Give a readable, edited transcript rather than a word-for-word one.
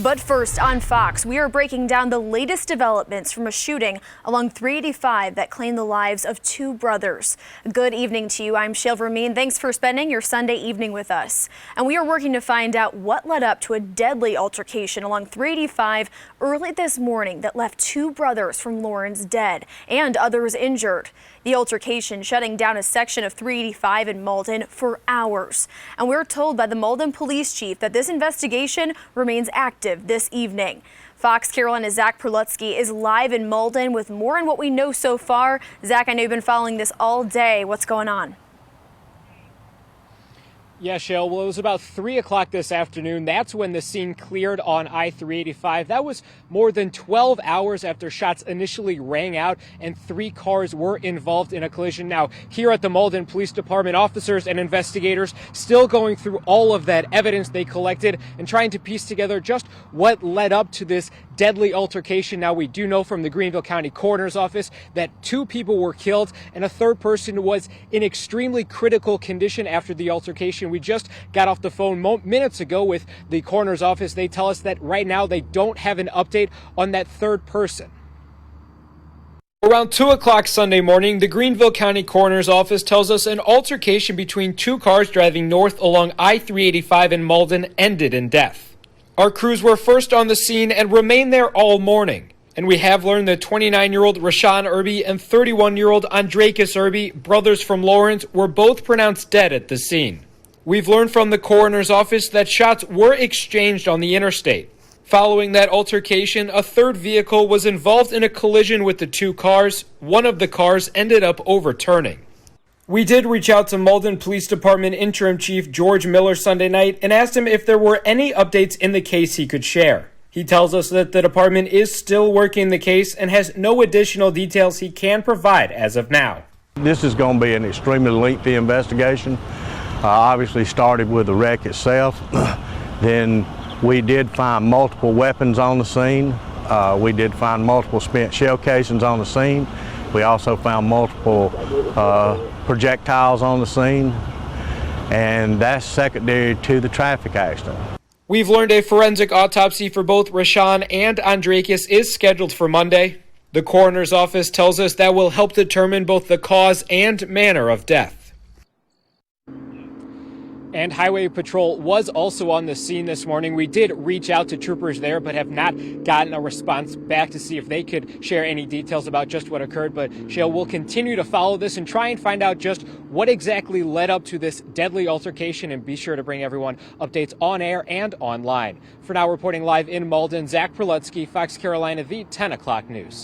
But first, on Fox, we are breaking down the latest developments from a shooting along 385 that claimed the lives of two brothers. Good evening to you. I'm Shale Vermeen. Thanks for spending your Sunday evening with us. And we are working to find out what led up to a deadly altercation along 385 early this morning that left two brothers from Lawrence dead and others injured. The altercation shutting down a section of 385 in Mauldin for hours. And we're told by the Mauldin police chief that this investigation remains active this evening. Fox Carolina's Zach Perlutsky is live in Mauldin with more on what we know so far. Zach, I know you've been following this all day. What's going on? Yeah, Shale, well, it was about 3 o'clock this afternoon. That's when the scene cleared on I-385. That was more than 12 hours after shots initially rang out and 3 cars were involved in a collision. Now, here at the Mauldin Police Department, officers and investigators still going through all of that evidence they collected and trying to piece together just what led up to this deadly altercation. Now, we do know from the Greenville County Coroner's Office that 2 people were killed and a third person was in extremely critical condition after the altercation. We just got off the phone minutes ago with the coroner's office. They tell us that right now they don't have an update on that third person. Around 2 o'clock Sunday morning, the Greenville County Coroner's Office tells us an altercation between 2 cars driving north along I-385 in Mauldin ended in death. Our crews were first on the scene and remained there all morning. And we have learned that 29-year-old Rashawn Irby and 31-year-old Andrakis Irby, brothers from Lawrence, were both pronounced dead at the scene. We've learned from the coroner's office that shots were exchanged on the interstate. Following that altercation, a third vehicle was involved in a collision with the 2 cars. One of the cars ended up overturning. We did reach out to Mauldin Police Department Interim Chief George Miller Sunday night and asked him if there were any updates in the case he could share. He tells us that the department is still working the case and has no additional details he can provide as of now. This is going to be an extremely lengthy investigation. Obviously started with the wreck itself. Then we did find multiple weapons on the scene. We did find multiple spent shell casings on the scene. We also found multiple projectiles on the scene, and that's secondary to the traffic accident. We've learned a forensic autopsy for both Rashawn and Andrakis is scheduled for Monday. The coroner's office tells us that will help determine both the cause and manner of death. And Highway Patrol was also on the scene this morning. We did reach out to troopers there, but have not gotten a response back to see if they could share any details about just what occurred. But Shale, will continue to follow this and try and find out just what exactly led up to this deadly altercation, and be sure to bring everyone updates on air and online. For now, reporting live in Mauldin, Zach Perlutsky, Fox Carolina, the 10 o'clock news.